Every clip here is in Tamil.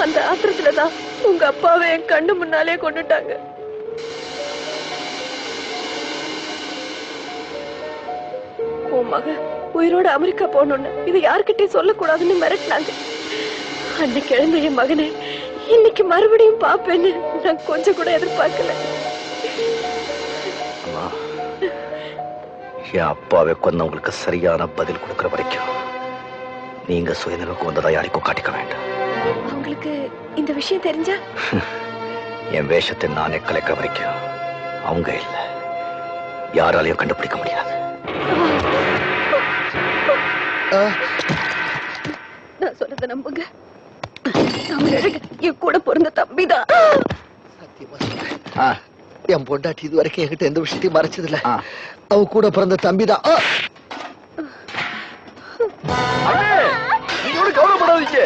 அந்த ஆத்திரத்துலதான் உங்க அப்பாவை என் கண்ணு முன்னாலே கொண்டுட்டாங்க. உன் மக உயிரோட அமெரிக்கா போகணும்னு இது யாருக்கிட்டையும் சொல்லக்கூடாதுன்னு மிரட்டினாங்க. அன்னைக்கு எழுந்த என் மகனை இன்னைக்கு மறுபடியும் பாப்பேன்னு நான் கொஞ்சம் கூட எதிர்பார்க்கல. என் அப்பாவை கொன்னவங்களுக்கு சரியான பதில் கொடுக்கிற வரைக்கும் நீங்க சுயநிலைக்கு வந்ததா யாருக்கும் காட்டிக்க வேண்டாம். உங்களுக்கு இந்த விஷயம் தெரிஞ்சா என் வேஷத்தை நானே கலைக்கிற வரைக்கும் அவங்க இல்ல யாராலையும் கண்டுபிடிக்க முடியாது. நான் சொல்றத நம்புங்க. என் கூட பிறந்த தம்பிதான். என் பொண்டாட்டி இது வரைக்கும் என்கிட்ட எந்த விஷயத்தையும் மறைச்சதில்ல. அவ கூட பிறந்த தம்பிதான். நீங்க கவலைப்படாதீங்க,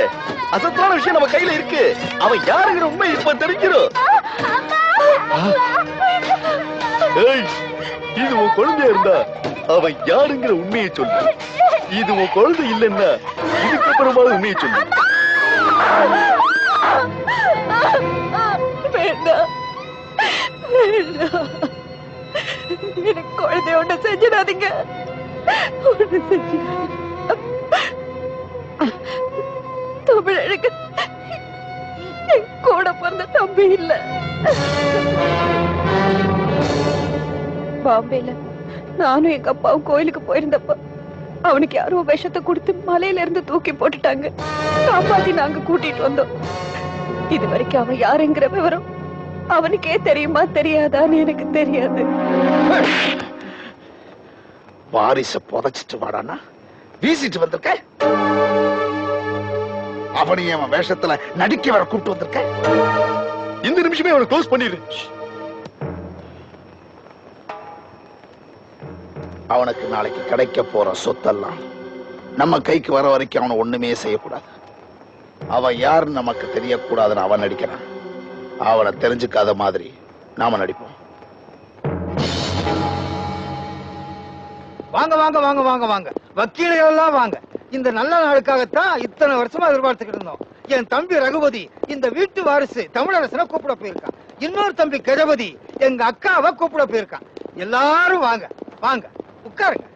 அசத்தான விஷயம் நம்ம கையில இருக்கு. அவன் யாருங்கிற உண்மை இப்ப தெரிஞ்சிடும். இது உன் குழந்தையா இருந்தா அவன் யாருங்கிற உண்மையை சொல்லு. இது உன் குழந்தை இல்லைன்னா இதுக்கப்புறமா உண்மையை சொல்லு. வேண்டாம், எனக்கு குழந்தை ஒண்ணு செஞ்சிடாதீங்க. தமிழருக்கு என் கூட பிறந்த தம்பி இல்ல. பாம்பேல நானும் எங்க அப்பாவும் கோயிலுக்கு போயிருந்தப்ப அவனுக்கு யாரோ விஷத்தை கொடுத்து மலையில இருந்து தூக்கி போட்டுட்டாங்க. காப்பாத்தி நாங்க கூட்டிட்டு வந்தோம். இது வரைக்கும் அவன் யாருங்கிற விவரம் அவனுக்கே தெரியுமா தெரியாதான்னு எனக்கு தெரியாது. வாரிச புதைச்சிட்டு வாடானா வீசிட்டு வந்திருக்க. அவனையும் அவன் வேஷத்துல நடிக்க வர கூப்பிட்டு வந்திருக்க. இந்த நிமிஷமே அவனை க்ளோஸ் பண்ணிடு. அவனுக்கு நாளைக்கு கிடைக்க போற சொத்தெல்லாம் நம்ம கைக்கு வர வரைக்கும் அவனை ஒண்ணுமே செய்யக்கூடாது. அவன் யாருன்னு நமக்கு தெரியக்கூடாதுன்னு அவன் நடிக்கிறான். அவனை தெரிஞ்சுக்காத மாதிரி நாம நடிப்போம். வாங்க வாங்க வாங்க வாங்க வாங்க வக்கீல்கள் எல்லாம் வாங்க. இந்த நல்ல நாளுக்காகத்தான் இத்தனை வருஷமா எதிர்பார்த்துக்கிட்டு இருந்தோம். என் தம்பி ரகுபதி இந்த வீட்டு வாரிசு தமிழரசனை கூப்பிட போயிருக்கான். இன்னொரு தம்பி கஜபதி எங்க அக்காவை கூப்பிட போயிருக்கான். எல்லாரும் வாங்க வாங்க உட்காருங்க.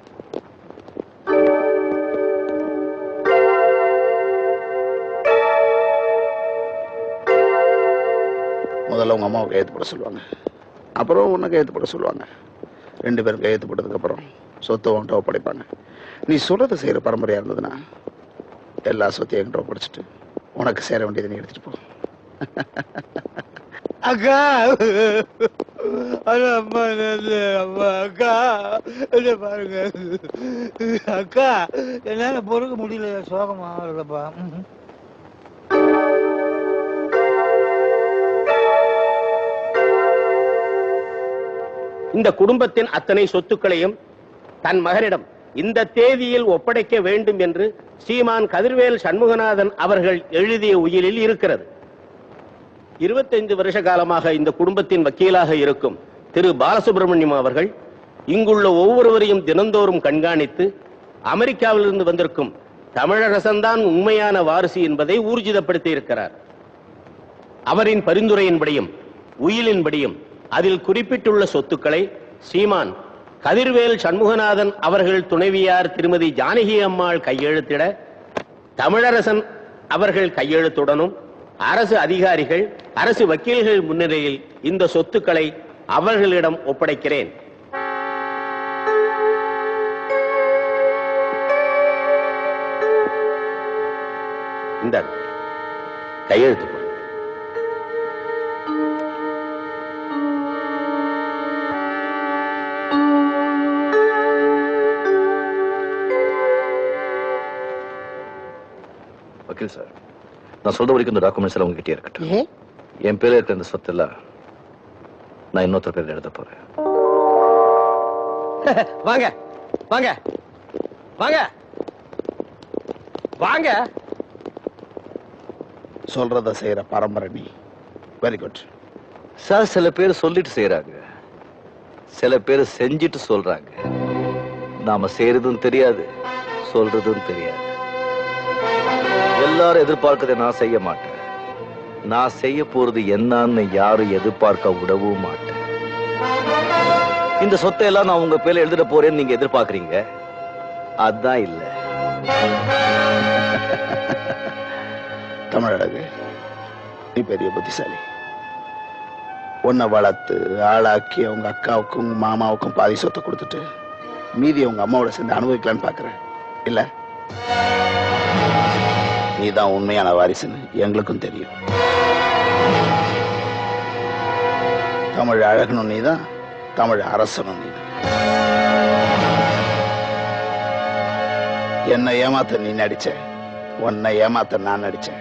முதல்ல உங்க அம்மாவை கையெழுத்து போட சொல்லுவாங்க. அப்புறம் உன்னை கையெழுத்து போட சொல்லுவாங்க. 2 பேரும் கையெழுத்து போட்டதுக்கு அப்புறம் சொத்தை உன்கிட்ட ஒப்படைப்பாங்க. நீ சொல்றதை செய்யற பரம்பரையா இருந்ததுன்னா எல்லா சொத்தையும் என்கிட்ட ஒப்படைச்சிட்டு உனக்கு சேர வேண்டியதை நீ எடுத்துட்டு போ. அக்கா அம்மா அம்மா அக்கா பாருங்க அக்கா என்னால பொறுக்க முடியல. சோகமா இல்லப்பா. இந்த குடும்பத்தின் அத்தனை சொத்துக்களையும் தன் மகனிடம் இந்த தேதியில் ஒப்படைக்க வேண்டும் என்று சீமான் கதிர்வேல் சண்முகநாதன் அவர்கள் எழுதிய உயிலில் இருக்கிறது. 25 வருஷ காலமாக இந்த குடும்பத்தின் வக்கீலாக இருக்கும் திரு பாலசுப்ரமணியம் அவர்கள் இங்குள்ள ஒவ்வொருவரையும் தினந்தோறும் கண்காணித்து அமெரிக்காவிலிருந்து வந்திருக்கும் தமிழரசன்தான் உண்மையான வாரிசு என்பதை ஊர்ஜிதப்படுத்தி இருக்கிறார். அவரின் பரிந்துரையின்படியும் உயிலின்படியும் அதில் குறிப்பிட்டுள்ள சொத்துக்களை சீமான் கதிர்வேல் சண்முகநாதன் அவர்கள் துணைவியார் திருமதி ஜானகி அம்மாள் கையெழுத்திட தமிழரசன் அவர்கள் கையெழுத்துடனும் அரசு அதிகாரிகள் அரசு வக்கீல்கள் முன்னிலையில் இந்த சொத்துக்களை அவர்களிடம் ஒப்படைக்கிறேன். இந்த கையெழுத்து வக்கீல் சார், நான் சொல்ற வரைக்கும் இந்த டாக்குமெண்ட்ஸ் எல்லாம் உங்ககிட்டே இருக்கட்டும். என் பேர்ல இருக்கிற இந்த சொத்து எல்லாம் நான் இன்னொருத்தர் பேர்ல எழுத போறேன். வாங்க வாங்க வாங்க வாங்க. சொல்றத செய்யற பரம்பரை நீ. Very good sir. சில பேர் சொல்லிட்டு செய்யறாங்க, சில பேர் செஞ்சிட்டு சொல்றாங்க. நாம செய்யறதும் தெரியாது, சொல்றதும் தெரியாது. எல்லாரும் எதிர்பார்க்கறதை நான் செய்ய மாட்டேன். நான் செய்ய போறது என்னன்னு யாரும் எதிர்பார்க்க விடவும் மாட்டேன். இந்த சொத்தை எல்லாம் நான் உங்க பேர்ல எழுதிட போறேன்னு நீங்க எதிர்பார்க்கறீங்க. அதான் இல்ல. தமிழழகு, நீ பெரிய புத்திசாலி. உன்னை வளர்த்து ஆளாக்கி உங்க அக்காவுக்கும் உங்க மாமாவுக்கும் பாதி சொத்தை கொடுத்துட்டு மீதி உங்க அம்மாவோட சேர்ந்து அனுபவிக்கலான்னு பாக்குறேன் இல்ல? நீதான் உண்மையான வாரிசுன்னு எங்களுக்கும் தெரியும். தமிழ் அழகனும் நீதான், தமிழ் அரசனும் நீதான். என்னை ஏமாத்த நீ நடிச்ச, உன்னை ஏமாத்த நான் நடிச்சேன்.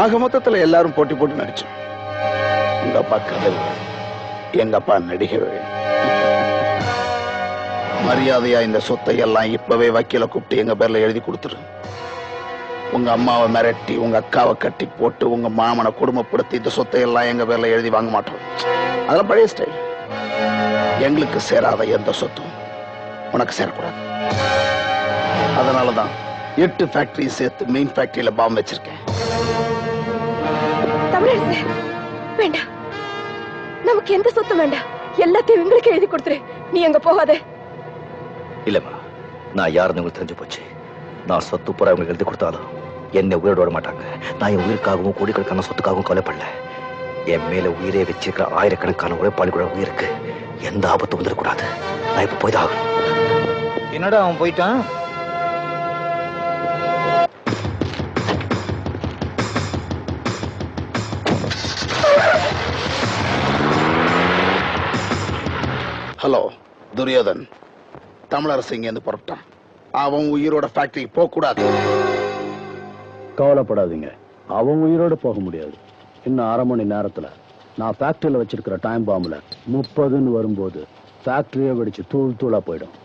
ஆக மொத்தத்துல எல்லாரும் போட்டி போட்டு நடிச்சோம். உங்க அப்பா கதை, எங்க அப்பா நடிகவே. மரியாதையா இந்த சொத்தை எல்லாம் இப்பவே வக்கீல கூப்பிட்டு எங்க பேர்ல எழுதி கொடுத்துரு. உங்க அம்மாவை மிரட்டி உங்க அக்காவை கட்டி போட்டு உங்க மாமனை குடும்பப்படுத்தி இந்த சொத்தை எல்லாம் எங்க பேர்ல எழுதி வாங்க மாட்டோம். அதெல்லாம் பழைய ஸ்டைல். எங்களுக்கு சேராத எந்த சொத்தும் உனக்கு சேரக்கூடாது. அதனாலதான் 8 ஃபேக்டரி சேர்த்து மெயின் ஃபேக்டரியில பாம்பு வச்சிருக்கேன். தமிழரசே, வேண்டாம். நமக்கு எந்த சொத்தும் வேண்டாம். எல்லாத்தையும் எங்களுக்கு எழுதி கொடுத்துரு. நீ எங்க போகாத. இல்லம்மா, நான் யாருன்னு உங்களுக்கு தெரிஞ்சு போச்சு. நான் சொத்து பூரா உங்களுக்கு எழுதி கொடுத்தாலும் என்னை உயிரோட விட மாட்டாங்க. நான் என் உயிருக்காகவும் கோடிக்கணக்கான சொத்துக்காகவும் கவலைப்படல. என் மேல உயிரே வச்சிருக்கிற ஆயிரக்கணக்கான உழைப்பாளி கூட உயிருக்கு எந்த ஆபத்தும் வந்துடக்கூடாது. நான் இப்ப போய்தான் ஆகணும். என்னடா அவன் போயிட்டான்? ஹலோ துரியோதன், தமிழரசு இங்க இருந்து புறப்பட்டான். அவன் உயிரோட ஃபேக்டரிக்கு போக கூடாது. கவலைப்படாதீங்க, அவன் உயிரோட போக முடியாது. இன்னும் 1/2 மணி நேரத்துல நான் ஃபேக்டரியில வச்சிருக்கிற டைம் பாம்புல 30ன்னு வரும்போது ஃபேக்டரியை வெடிச்சு தூள் தூளா போயிடும்.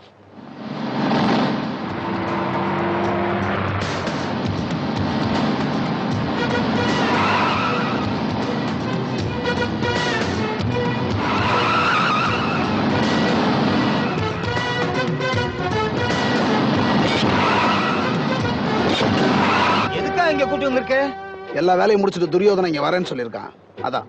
இங்க கூட்டி வந்திருக்க? எல்லா வேலையும் முடிச்சுட்டு துரியோதனை இங்க வரேன்னு சொல்லியிருக்கான். அதான்.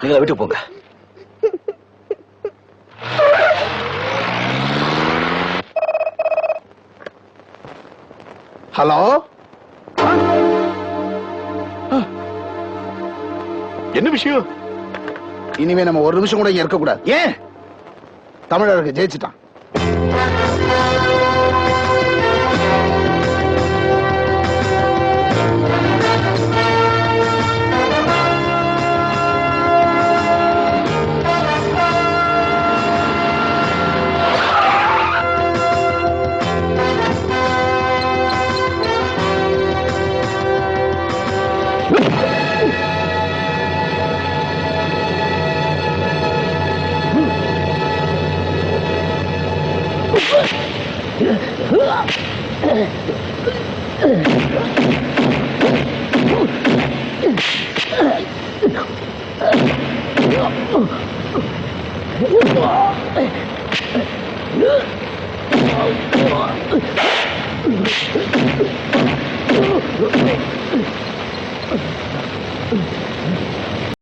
நீங்க வீட்டுக்கு போங்க. ஹலோ, என்ன விஷயம்? இனிமே நம்ம ஒரு நிமிஷம் கூட இங்க இருக்க கூடாது. ஏன்? தமிழருக்கு ஜெயிச்சுட்டான்.